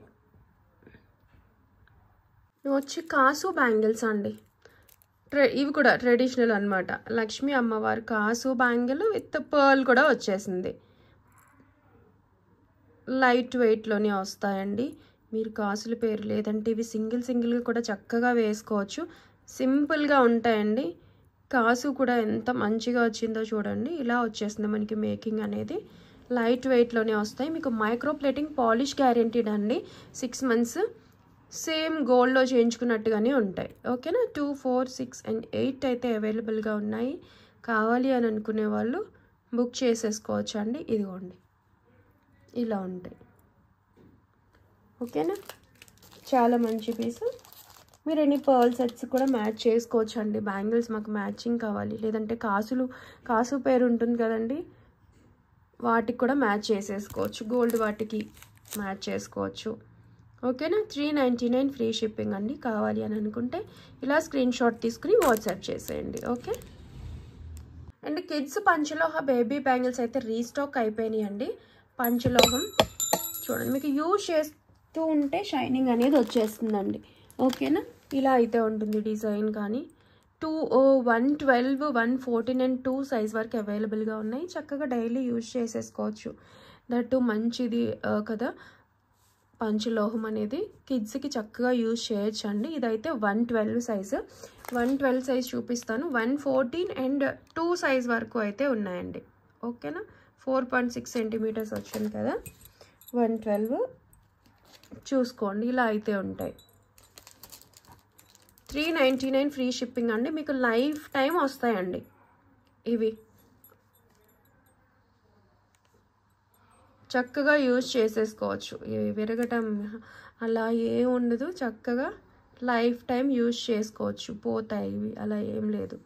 ఇవి వచ్చి కాసు బ్యాంగిల్స్ అండి, ఇవి కూడా ట్రెడిషనల్ అనమాట. లక్ష్మీ అమ్మవారు కాసు బ్యాంగిల్ విత్ పర్ల్ కూడా వచ్చేసింది. లైట్ వెయిట్లోనే వస్తాయండి. మీరు కాసుల పేరు లేదంటే ఇవి సింగిల్గా కూడా చక్కగా వేసుకోవచ్చు. సింపుల్గా ఉంటాయండి. కాసు కూడా ఎంత మంచిగా వచ్చిందో చూడండి. ఇలా వచ్చేస్తుంది మనకి మేకింగ్ అనేది. లైట్ వెయిట్లోనే వస్తాయి. మీకు మైక్రో ప్లేటింగ్ పాలిష్ గ్యారెంటీడ్ అండి. 6 months సేమ్ గోల్డ్లో చేయించుకున్నట్టుగానే ఉంటాయి. ఓకేనా. 2, 4, 6 and 8 అయితే అవైలబుల్గా ఉన్నాయి. కావాలి అని అనుకునే వాళ్ళు బుక్ చేసేసుకోవచ్చు అండి. ఇదిగోండి ఇలా ఉంటాయి. ఓకేనా. చాలా మంచి పీసు. మీరు ఎన్ని పర్ల్ సెట్స్ కూడా మ్యాచ్ చేసుకోవచ్చు అండి. బ్యాంగిల్స్ మాకు మ్యాచింగ్ కావాలి లేదంటే కాసు పేరు ఉంటుంది కదండి, వాటికి కూడా మ్యాచ్ చేసేసుకోవచ్చు. గోల్డ్ వాటికి మ్యాచ్ చేసుకోవచ్చు. ఓకేనా. 399 ఫ్రీ షిప్పింగ్ అండి. కావాలి అని అనుకుంటే ఇలా స్క్రీన్ షాట్ తీసుకుని వాట్సాప్ చేసేయండి. ఓకే. అండ్ కిడ్స్ పంచలోహ బేబీ బ్యాంగిల్స్ అయితే రీస్టాక్ అయిపోయినాయి అండి. పంచలోహం చూడండి, మీకు యూజ్ చేస్తూ ఉంటే షైనింగ్ అనేది వచ్చేస్తుందండి. ఓకేనా. ఇలా అయితే ఉంటుంది డిజైన్. కానీ 112, 114 and 2 సైజ్ వరకు అవైలబుల్గా ఉన్నాయి. చక్కగా డైలీ యూజ్ చేసేసుకోవచ్చు. దట్టు మంచిది కదా పంచలోహం అనేది. కిడ్స్కి చక్కగా యూజ్ చేయొచ్చు అండి. ఇదైతే 112 సైజు. 112 సైజ్ చూపిస్తాను. 114 and 2 సైజ్ వరకు అయితే ఉన్నాయండి. ఓకేనా. 4.6 centimeters వచ్చింది కదా. 112 చూసుకోండి. ఇలా అయితే ఉంటాయి. 399 ఫ్రీ షిప్పింగ్ అండి. మీకు లైఫ్ టైం వస్తాయండి ఇవి. చక్కగా యూజ్ చేసేసుకోవచ్చు. ఇవి విరగటం అలా ఏం ఉండదు. చక్కగా లైఫ్ టైం యూజ్ చేసుకోవచ్చు. పోతాయి ఇవి, అలా ఏం లేదు.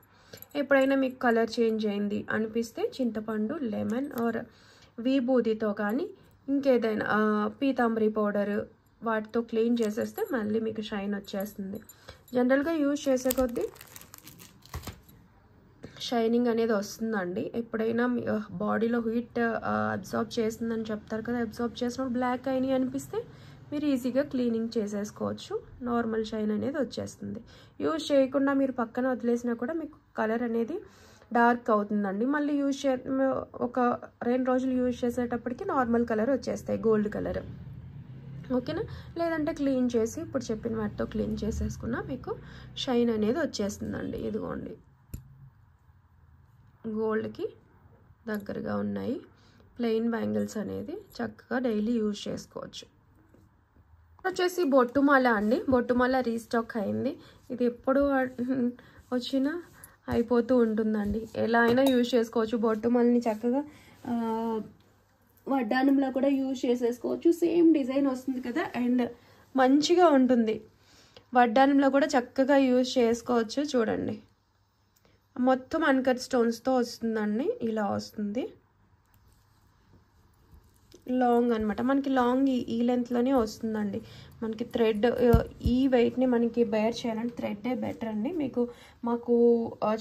ఎప్పుడైనా మీకు కలర్ చేంజ్ అయింది అనిపిస్తే చింతపండు, లెమన్ ఆర్ విభూతితో కానీ ఇంకేదైనా పీతాంబరి పౌడర్ వాటితో క్లీన్ చేసేస్తే మళ్ళీ మీకు షైన్ వచ్చేస్తుంది. జనరల్గా యూజ్ చేసే కొద్దీ షైనింగ్ అనేది వస్తుందండి. ఎప్పుడైనా బాడీలో హీట్ అబ్జార్బ్ చేస్తుందని చెప్తారు కదా, అబ్జార్బ్ చేసినప్పుడు బ్లాక్ అయినాయి అనిపిస్తే మీరు ఈజీగా క్లీనింగ్ చేసేసుకోవచ్చు. నార్మల్ షైన్ అనేది వచ్చేస్తుంది. యూజ్ చేయకుండా మీరు పక్కన వదిలేసినా కూడా మీకు కలర్ అనేది డార్క్ అవుతుందండి. మళ్ళీ ఒక 2 రోజులు యూజ్ చేసేటప్పటికి నార్మల్ కలర్ వచ్చేస్తాయి, గోల్డ్ కలర్. ఓకేనా. లేదంటే క్లీన్ చేసి ఇప్పుడు చెప్పిన వాటితో క్లీన్ చేసేసుకున్నా మీకు షైన్ అనేది వచ్చేస్తుందండి. ఇదిగోండి గోల్డ్కి దగ్గరగా ఉన్నాయి. ప్లెయిన్ బ్యాంగిల్స్ అనేది చక్కగా డైలీ యూజ్ చేసుకోవచ్చు. వచ్చేసి బొట్టుమాల అండి. బొట్టుమాల రీస్టాక్ అయింది. ఇది ఎప్పుడు వచ్చినా అయిపోతూ ఉంటుందండి. ఎలా అయినా యూజ్ చేసుకోవచ్చు. బొట్టుమాలని చక్కగా వడ్డానంలో కూడా యూజ్ చేసేసుకోవచ్చు. సేమ్ డిజైన్ వస్తుంది కదా అండ్ మంచిగా ఉంటుంది. వడ్డానంలో కూడా చక్కగా యూజ్ చేసుకోవచ్చు. చూడండి మొత్తం అన్కట్ స్టోన్స్తో వస్తుందండి. ఇలా వస్తుంది. లాంగ్ అనమాట. మనకి లాంగ్ ఈ లెంత్లోనే వస్తుందండి. మనకి థ్రెడ్ ఈ వెయిట్ని మనకి బేర్ చేయాలంటే థ్రెడ్డే బెటర్ అండి. మాకు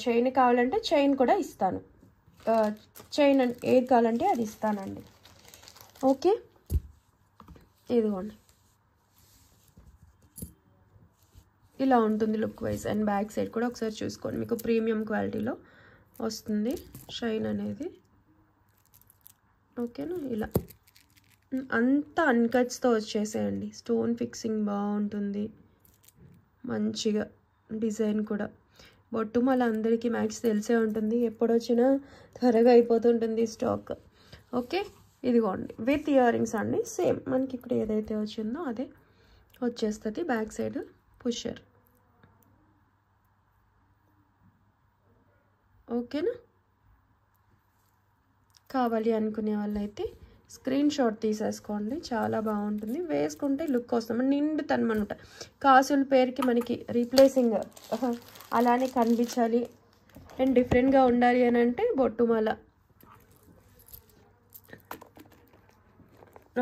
చైన్ కావాలంటే చైన్ కూడా ఇస్తాను. చైన్ ఏది కావాలంటే అది ఇస్తానండి. ఓకే. ఇదిగోండి ఇలా ఉంటుంది look wise. And back side కూడా ఒకసారి చూసుకోండి. మీకు ప్రీమియం క్వాలిటీలో వస్తుంది షైన్ అనేది. ఓకేనా. ఇలా అంతా అన్కట్స్తో వచ్చేసేయండి. స్టోన్ ఫిక్సింగ్ బాగుంటుంది మంచిగా. డిజైన్ కూడా బొట్టుమాల అందరికీ మ్యాక్స్ తెలిసే ఉంటుంది. ఎప్పుడొచ్చినా త్వరగా అయిపోతుంటుంది స్టాక్. ఓకే. ఇదిగోండి విత్ ఇయర్ రింగ్స్ అండి. సేమ్ మనకి ఇప్పుడు ఏదైతే వచ్చిందో అదే వచ్చేస్తుంది. Back side pusher. ఓకేనా. కావాలి అనుకునే వాళ్ళైతే స్క్రీన్ షాట్ తీసేసుకోండి. చాలా బాగుంటుంది. వేసుకుంటే లుక్ వస్తుంది. నిండుతనం అనమాట. కాసుల పేరుకి మనకి రీప్లేసింగ్ అలానే కనిపించాలి అండ్ డిఫరెంట్గా ఉండాలి అని అంటే బొట్టుమాల.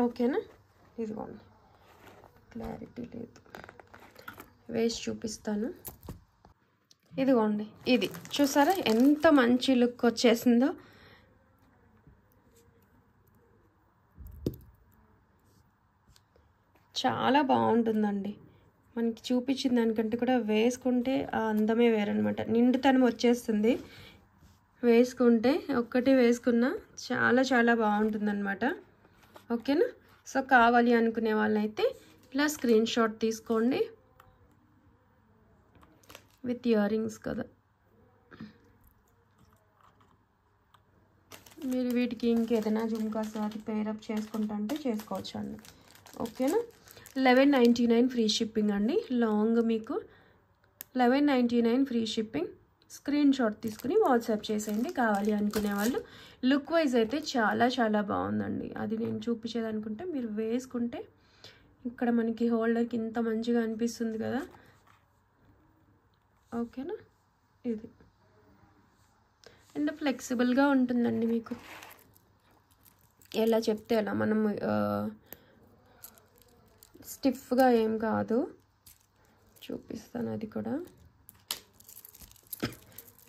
ఓకేనా. ఇదిగోండి క్లారిటీ లేదు, వేసి చూపిస్తాను. ఇదిగోండి ఇది చూసారా ఎంత మంచి లుక్ వచ్చేసిందో. చాలా బాగుంటుందండి. మనకి చూపించిన దానికంటే కూడా వేసుకుంటే ఆ అందమే వేరనమాట. నిండుతనం వచ్చేస్తుంది వేసుకుంటే. ఒక్కటి వేసుకున్నా చాలా చాలా బాగుంటుందన్నమాట. ఓకేనా. సో కావాలి అనుకునే వాళ్ళైతే ఇలా స్క్రీన్ షాట్ తీసుకోండి. విత్ ఇయర్ రింగ్స్ కదా, మీరు వీటికి ఇంకేదైనా జుమ్కాస్ అది పేరప్ చేసుకుంటే చేసుకోవచ్చు అండి. ఓకేనా. 1199 ఫ్రీ షిప్పింగ్ అండి. లాంగ్ మీకు 1199 ఫ్రీ షిప్పింగ్. స్క్రీన్ షాట్ తీసుకుని వాట్సాప్ చేసేయండి కావాలి అనుకునే వాళ్ళు. లుక్ వైజ్ అయితే చాలా చాలా బాగుందండి. అది నేను చూపించేది అనుకుంటే మీరు వేసుకుంటే ఇక్కడ మనకి హోల్డర్కి ఇంత మంచిగా అనిపిస్తుంది కదా. ఓకేనా. ఇది అండ్ ఫ్లెక్సిబుల్గా ఉంటుందండి. మీకు ఎలా చెప్తే అలా మనం స్టిఫ్గా ఏం కాదు. చూపిస్తాను అది కూడా.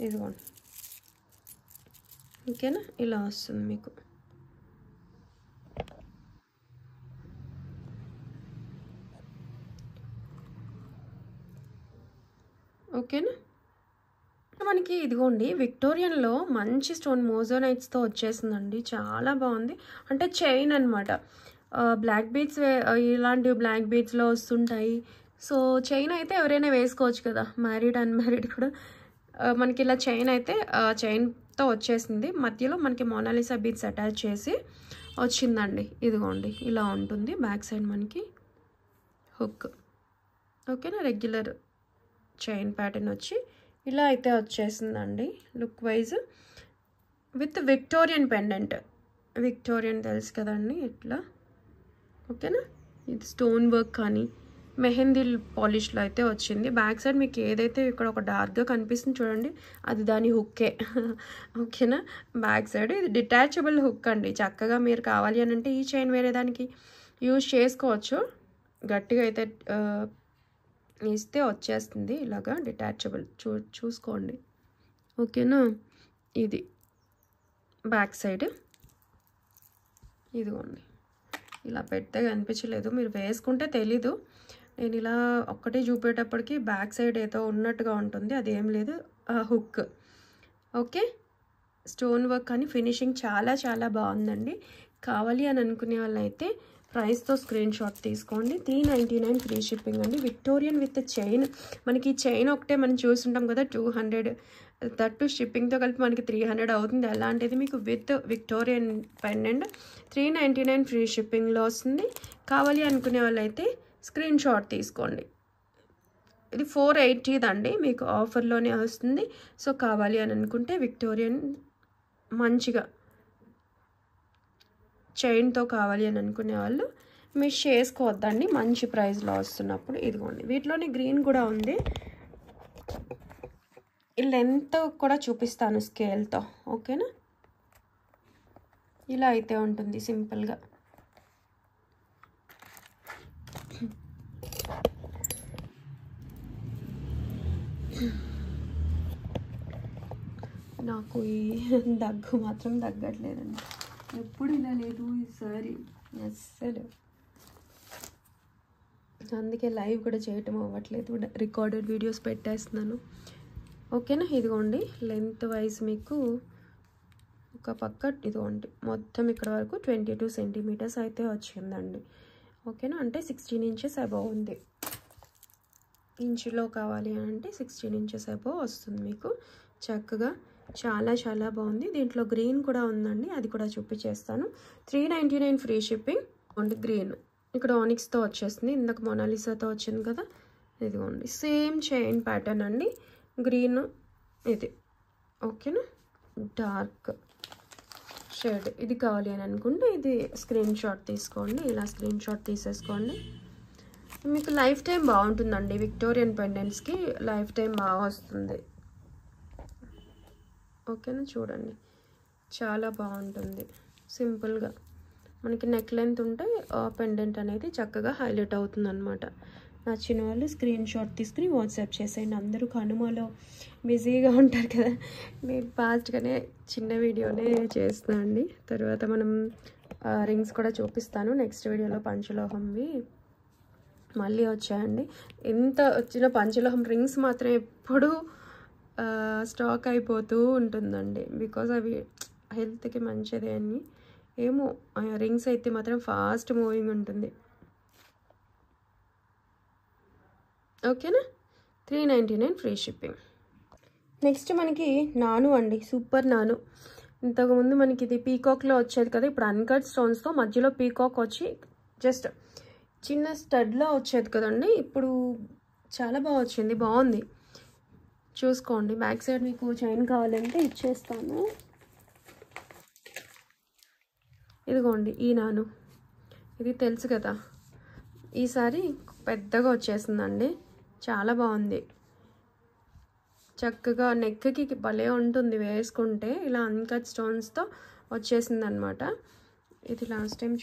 ఇదిగోండి. ఓకేనా. ఇలా వస్తుంది మీకు. ఓకేనా. మనకి ఇదిగోండి విక్టోరియన్లో మంచి స్టోన్ మోజోనైట్స్తో వచ్చేసిందండి. చాలా బాగుంది. అంటే చైన్ అనమాట. బ్లాక్ బీడ్స్ ఇలాంటివి బ్లాక్ బీడ్స్లో వస్తుంటాయి. సో చైన్ అయితే ఎవరైనా వేసుకోవచ్చు కదా, మ్యారీడ్ అన్మ్యారీడ్ కూడా. మనకి ఇలా చైన్ అయితే చైన్తో వచ్చేసింది. మధ్యలో మనకి మోనాలిసా బీడ్స్ అటాచ్ చేసి వచ్చిందండి. ఇదిగోండి ఇలా ఉంటుంది. బ్యాక్ సైడ్ మనకి హుక్. ఓకేనా. రెగ్యులర్ చైన్ ప్యాటర్న్ వచ్చి ఇలా అయితే వచ్చేసిందండి look wise. With Victorian pendant. Victorian తెలుసు కదండి ఇట్లా. ఓకేనా. ఇది స్టోన్ వర్క్ కానీ మెహందీ పాలిష్లో అయితే వచ్చింది. బ్యాక్ సైడ్ మీకు ఏదైతే ఇక్కడ ఒక డార్క్గా కనిపిస్తుంది చూడండి, అది దాని హుక్కే. ఓకేనా. బ్యాక్ సైడ్ ఇది డిటాచబుల్ హుక్ అండి. చక్కగా మీరు కావాలి అని అంటే ఈ చైన్ వేరే దానికి యూజ్ చేసుకోవచ్చు. గట్టిగా అయితే ఇస్తే వచ్చేస్తుంది ఇలాగా డిటాచబుల్. చూసుకోండి. ఓకేనా. ఇది బ్యాక్ సైడ్. ఇదిగోండి ఇలా పెడితే కనిపించలేదు, మీరు వేసుకుంటే తెలీదు. నేను ఇలా ఒక్కటే చూపేటప్పటికి బ్యాక్ సైడ్ ఏదో ఉన్నట్టుగా ఉంటుంది, అదేం లేదు, హుక్. ఓకే. స్టోన్ వర్క్ అని ఫినిషింగ్ చాలా చాలా బాగుందండి. కావాలి అని అనుకునే వాళ్ళైతే ప్రైస్తో స్క్రీన్ షాట్ తీసుకోండి. 399 ఫ్రీ షిప్పింగ్ అండి. Victorian with chain. మనకి ఈ చైన్ ఒకటే మనం చూస్తుంటాం కదా 200, దట్టు షిప్పింగ్తో కలిపి మనకి 300 అవుతుంది. అలాంటిది మీకు విత్ విక్టోరియన్ పెండెంట్ 399 ఫ్రీ షిప్పింగ్లో వస్తుంది. కావాలి అనుకునే వాళ్ళైతే స్క్రీన్ షాట్ తీసుకోండి. ఇది 480 అండి, మీకు ఆఫర్లోనే వస్తుంది. సో కావాలి అని అనుకుంటే విక్టోరియన్ మంచిగా చైన్తో కావాలి అని అనుకునే వాళ్ళు మిస్ చేసుకోవద్దండి, మంచి ప్రైస్లో వస్తున్నప్పుడు. ఇదిగోండి వీటిలోనే గ్రీన్ కూడా ఉంది. ఈ లెంత్ కూడా చూపిస్తాను స్కేల్తో. ఓకేనా. ఇలా అయితే ఉంటుంది సింపుల్గా. నాకు ఈ దగ్గు మాత్రం తగ్గట్లేదండి. ఎప్పుడు ఇలా లేదు ఈసారి అస్సలు. అందుకే లైవ్ కూడా చేయటం అవ్వట్లేదు, రికార్డెడ్ వీడియోస్ పెట్టేస్తున్నాను. ఓకేనా. ఇదిగోండి లెంత్ వైజ్ మీకు ఒక పక్క ఇదిగోండి మొత్తం ఇక్కడ వరకు 22 సెంటీమీటర్స్ అయితే వచ్చిందండి. ఓకేనా. అంటే 16 ఇంచెస్ అబవ్ ఉంది. ఇంచులో కావాలి అంటే 16 ఇంచెస్ అబవ్ వస్తుంది మీకు చక్కగా. చాలా చాలా బాగుంది. దీంట్లో గ్రీన్ కూడా ఉందండి, అది కూడా చూపించేస్తాను. 399 ఫ్రీ షిప్పింగ్. ఇదిగోండి గ్రీన్ ఇక్కడ ఆనిక్స్తో వచ్చేస్తుంది. ఇందాక మోనాలిసాతో వచ్చింది కదా. ఇదిగోండి సేమ్ చైన్ ప్యాటర్న్ అండి. గ్రీన్ ఇది. ఓకేనా. డార్క్ షేడ్ ఇది కావాలి అని అనుకుంటే ఇది స్క్రీన్ షాట్ తీసుకోండి. ఇలా స్క్రీన్ షాట్ తీసేసుకోండి. మీకు లైఫ్ టైం బాగుంటుందండి. విక్టోరియన్ పెండెంట్స్కి లైఫ్ టైం బాగా వస్తుంది. ఓకేనా. చూడండి చాలా బాగుంటుంది. సింపుల్గా మనకి నెక్ లెంత్ ఉంటే పెండెంట్ అనేది చక్కగా హైలైట్ అవుతుంది అనమాట. నచ్చిన వాళ్ళు స్క్రీన్ షాట్ తీసుకుని వాట్సాప్ చేసేయండి. అందరూ కనుమలో బిజీగా ఉంటారు కదా, నేను ఫాస్ట్గానే చిన్న వీడియోనే చేస్తున్నాను అండి. తర్వాత మనం రింగ్స్ కూడా చూపిస్తాను నెక్స్ట్ వీడియోలో. పంచలోహంవి మళ్ళీ వచ్చాయండి. ఎంత వచ్చిన పంచలోహం రింగ్స్ మాత్రం ఎప్పుడూ స్టాక్ అయిపోతూ ఉంటుందండి. బికాజ్ అవి హెల్త్కి మంచిది అని ఏమో రింగ్స్ అయితే మాత్రం ఫాస్ట్ మూవింగ్ ఉంటుంది. ఓకేనా, 399 ఫ్రీ షిప్పింగ్. నెక్స్ట్ మనకి నాను అండి, సూపర్ నాను. ఇంతకుముందు మనకి ఇది పీకాక్లో వచ్చేది కదా, ఇప్పుడు అన్కట్ స్టోన్స్తో మధ్యలో పీకాక్ వచ్చి జస్ట్ చిన్న స్టడ్లో వచ్చేది కదండి, ఇప్పుడు చాలా బాగా వచ్చింది, బాగుంది. చూసుకోండి, బ్యాక్ సైడ్ మీకు చైన్ కావాలంటే ఇచ్చేస్తాను. ఇదిగోండి ఈ నాను, ఇది తెలుసు కదా, ఈసారి పెద్దగా వచ్చేసిందండి, చాలా బాగుంది. చక్కగా నెక్కి భలే ఉంటుంది వేసుకుంటే, ఇలా అన్కట్ స్టోన్స్తో వచ్చేసింది అనమాట. ఇది లాస్ట్ టైం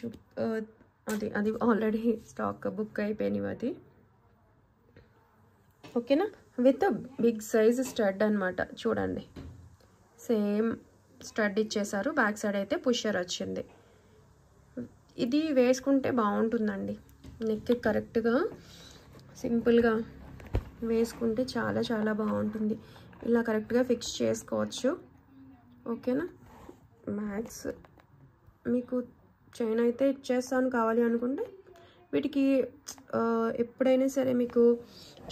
అది ఆల్రెడీ స్టాక్ బుక్ అయిపోయినవి అది. ఓకేనా, విత్ బిగ్ సైజ్ స్టడ్ అనమాట. చూడండి, సేమ్ స్టడ్ ఇచ్చేసారు, బ్యాక్ సైడ్ అయితే పుషర్ వచ్చింది. ఇది వేసుకుంటే బాగుంటుందండి, నెక్ కరెక్ట్గా సింపుల్గా వేసుకుంటే చాలా చాలా బాగుంటుంది. ఇలా కరెక్ట్గా ఫిక్స్ చేసుకోవచ్చు. ఓకేనా, మ్యాక్స్ మీకు చైన్ అయితే ఇచ్చేస్తాను కావాలి అనుకుంటే. వీటికి ఎప్పుడైనా సరే మీకు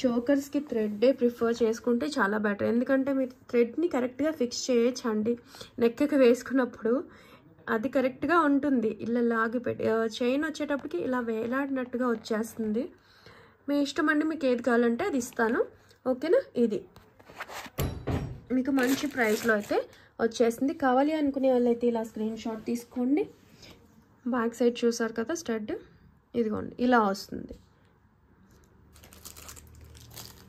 చోకర్స్కి థ్రెడ్డే ప్రిఫర్ చేసుకుంటే చాలా బెటర్, ఎందుకంటే మీరు థ్రెడ్ని కరెక్ట్గా ఫిక్స్ చేయొచ్చండి. నెక్కి వేసుకున్నప్పుడు అది కరెక్ట్గా ఉంటుంది. ఇలా లాగి పెట్టి చైన్ వచ్చేటప్పటికి ఇలా వేలాడినట్టుగా వచ్చేస్తుంది. మీ ఇష్టం అండి, మీకు ఏది కావాలంటే అది ఇస్తాను. ఓకేనా, ఇది మీకు మంచి ప్రైస్లో అయితే వచ్చేసింది. కావాలి అనుకునే వాళ్ళైతే ఇలా స్క్రీన్ షాట్ తీసుకోండి. బ్యాక్ సైడ్ చూసారు కదా స్టడ్, ఇదిగోండి ఇలా వస్తుంది.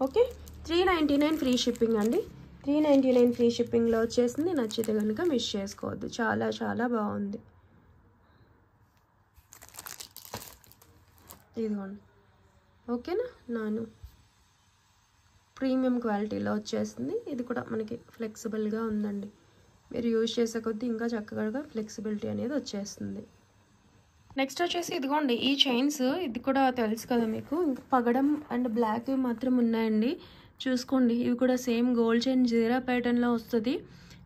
ఓకే, 399 ఫ్రీ షిప్పింగ్ అండి. 399 ఫ్రీ షిప్పింగ్లో వచ్చేసింది. నచ్చితే కనుక మిస్ చేసుకోవద్దు, చాలా చాలా బాగుంది. ఇదిగోండి, ఓకేనా, నాను ప్రీమియం క్వాలిటీలో వచ్చేసింది. ఇది కూడా మనకి ఫ్లెక్సిబుల్గా ఉందండి, మీరు యూజ్ చేసే కొద్దీ ఇంకా చక్కగా ఫ్లెక్సిబిలిటీ అనేది వచ్చేస్తుంది. నెక్స్ట్ వచ్చేసి ఇదిగోండి ఈ చైన్స్, ఇది కూడా తెలుసు కదా మీకు, పగడం అండ్ బ్లాక్ మాత్రం ఉన్నాయండి. చూసుకోండి, ఇవి కూడా సేమ్ గోల్డ్ చైన్ జీరా ప్యాటర్న్లో వస్తుంది.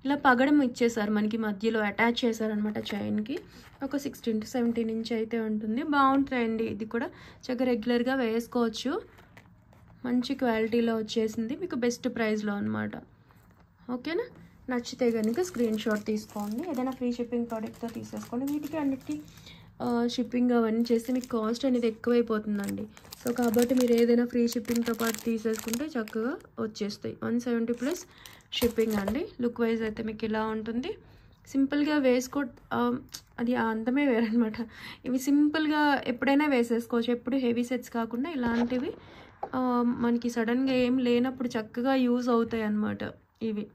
ఇలా పగడం ఇచ్చేసారు, మనకి మధ్యలో అటాచ్ చేశారనమాట చైన్కి. ఒక 16 to 17 ఇంచ్ అయితే ఉంటుంది. బాగుంటాయండి, ఇది కూడా చక్కగా రెగ్యులర్గా వేసుకోవచ్చు. మంచి క్వాలిటీలో వచ్చేసింది, మీకు బెస్ట్ ప్రైస్లో అనమాట. ఓకేనా, నచ్చితే కనుక స్క్రీన్ షాట్ తీసుకోండి. ఏదైనా ఫ్రీ షిప్పింగ్ ప్రోడక్ట్తో తీసేసుకోండి. వీటికి అన్నిటికీ షిప్పింగ్ అవన్నీ చేస్తే మీకు కాస్ట్ అనేది ఎక్కువైపోతుందండి. సో కాబట్టి మీరు ఏదైనా ఫ్రీ షిప్పింగ్తో పాటు తీసేసుకుంటే చక్కగా వచ్చేస్తాయి. 170+ షిప్పింగ్ అండి. లుక్ వైజ్ అయితే మీకు ఇలా ఉంటుంది. సింపుల్గా అది అందమే వేరనమాట. ఇవి సింపుల్గా ఎప్పుడైనా వేసేసుకోవచ్చు, ఎప్పుడు హెవీ సెట్స్ కాకుండా ఇలాంటివి మనకి సడన్గా ఏం లేనప్పుడు చక్కగా యూజ్ అవుతాయి అన్నమాట. ఇవి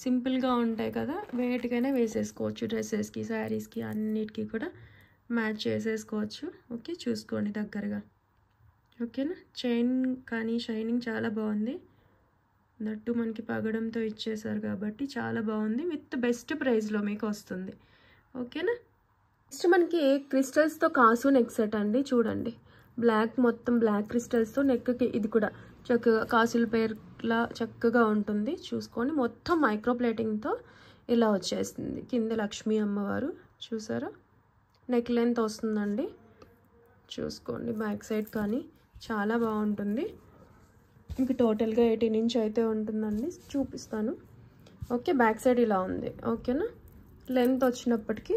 సింపుల్గా ఉంటాయి కదా, వేటికైనా వేసేసుకోవచ్చు, డ్రెస్సెస్కి, శారీస్కి అన్నిటికీ కూడా మ్యాచ్ చేసేసుకోవచ్చు. ఓకే, చూసుకోండి దగ్గరగా. ఓకేనా, చైన్ కానీ షైనింగ్ చాలా బాగుంది. దట్టు మనకి పగడంతో ఇచ్చేసారు కాబట్టి చాలా బాగుంది, విత్ బెస్ట్ ప్రైస్లో మీకు వస్తుంది. ఓకేనా, నెక్స్ట్ మనకి క్రిస్టల్స్తో కాసు నెక్ సెట్ అండి. చూడండి, బ్లాక్ మొత్తం బ్లాక్ క్రిస్టల్స్తో నెక్కి ఇది కూడా చక్కగా కాసుల పేర్లా చక్కగా ఉంటుంది. చూసుకొని మొత్తం మైక్రో ప్లేటింగ్తో ఇలా వచ్చేస్తుంది. కింద లక్ష్మీ అమ్మవారు చూసారా, నెక్ లెంత్ వస్తుందండి. చూసుకోండి, బ్యాక్ సైడ్ కానీ చాలా బాగుంటుంది. ఇంక టోటల్గా 18 ఇంచ్ అయితే ఉంటుందండి, చూపిస్తాను. ఓకే, బ్యాక్ సైడ్ ఇలా ఉంది. ఓకేనా, లెంత్ వచ్చినప్పటికీ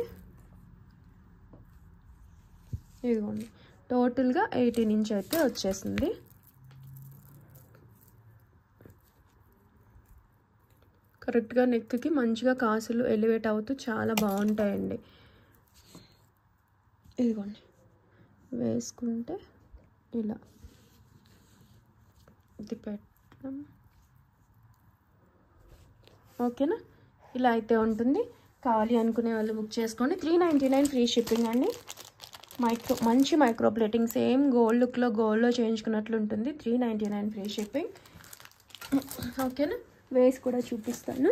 ఇదిగోండి టోటల్గా 18 ఇంచ్ అయితే వచ్చేసింది. కరెక్ట్గా నెక్కి మంచిగా కాసులు ఎలివేట్ అవుతూ చాలా బాగుంటాయండి. ఇదిగోండి వేసుకుంటే ఇలా ఇది పెట్టడం. ఓకేనా, ఇలా అయితే ఉంటుంది. కావాలి అనుకునే వాళ్ళు బుక్ చేసుకోండి. 399 ఫ్రీ షిప్పింగ్ అండి. మంచి మైక్రో ప్లేటింగ్, సేమ్ గోల్డ్ లుక్లో గోల్డ్లో చేయించుకున్నట్లు ఉంటుంది. 399 ఫ్రీ షిప్పింగ్. ఓకేనా, వేసి కూడా చూపిస్తాను.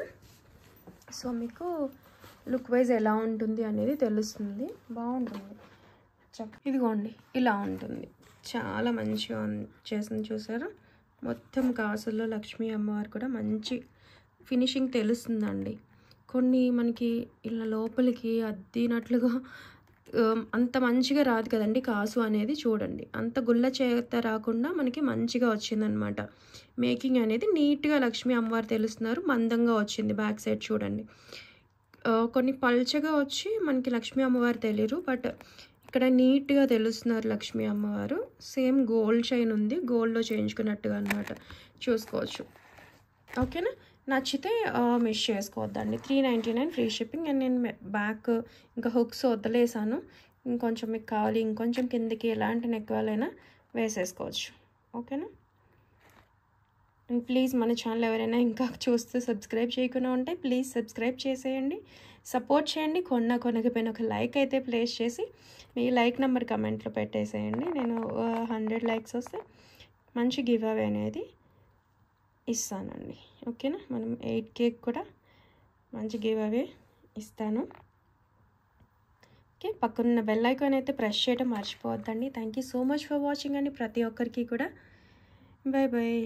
సో మీకు లుక్ వైజ్ ఎలా ఉంటుంది అనేది తెలుస్తుంది, బాగుంటుంది. ఇదిగోండి ఇలా ఉంటుంది, చాలా మంచిగా చేసింది చూసారా. మొత్తం కాసుల్లో లక్ష్మీ అమ్మవారు కూడా మంచి ఫినిషింగ్ తెలుస్తుందండి. కొన్ని మనకి ఇలా లోపలికి అద్దినట్లుగా అంత మంచిగా రాదు కదండి కాసు అనేది. చూడండి అంత గుల్ల చేత రాకుండా మనకి మంచిగా వచ్చిందనమాట. మేకింగ్ అనేది నీట్గా లక్ష్మీ అమ్మవారు తెలుస్తున్నారు, మందంగా వచ్చింది. బ్యాక్ సైడ్ చూడండి, కొన్ని పల్చగా వచ్చి మనకి లక్ష్మీ అమ్మవారు తెలియరు, బట్ ఇక్కడ నీట్గా తెలుస్తున్నారు లక్ష్మీ అమ్మవారు. సేమ్ గోల్డ్ చైన్ ఉంది, గోల్డ్లో చేయించుకున్నట్టుగా అనమాట, చూసుకోవచ్చు. ఓకేనా, నచ్చితే మిస్ చేసుకోవద్దండి. 399 ఫ్రీ షిప్పింగ్. అండ్ నేను బ్యాక్ ఇంకా హుక్స్ వదిలేసాను, ఇంకొంచెం మీకు కావాలి ఇంకొంచెం కిందకి ఎలాంటి నెక్ వాళ్ళైనా వేసేసుకోవచ్చు. ఓకేనా, అండ్ ప్లీజ్ మన ఛానల్ ఎవరైనా ఇంకా చూస్తూ సబ్స్క్రైబ్ చేయకుండా ఉంటే ప్లీజ్ సబ్స్క్రైబ్ చేసేయండి, సపోర్ట్ చేయండి. కొనకపోయినా ఒక లైక్ అయితే ప్లేస్ చేసి మీ లైక్ నెంబర్ కమెంట్లో పెట్టేసేయండి. నేను 100 లైక్స్ వస్తే మంచి గివ్ అవే అనేది ఇస్తానండి. ఓకేనా, మనం 8K కూడా మంచి గివ్ అవే ఇస్తాను. ఓకే, పక్కనున్న బెల్ ఐకాన్ అయితే ప్రెస్ చేయడం మర్చిపోవద్దండి. Thank you so much for watching అండి ప్రతి ఒక్కరికి కూడా. Bye bye.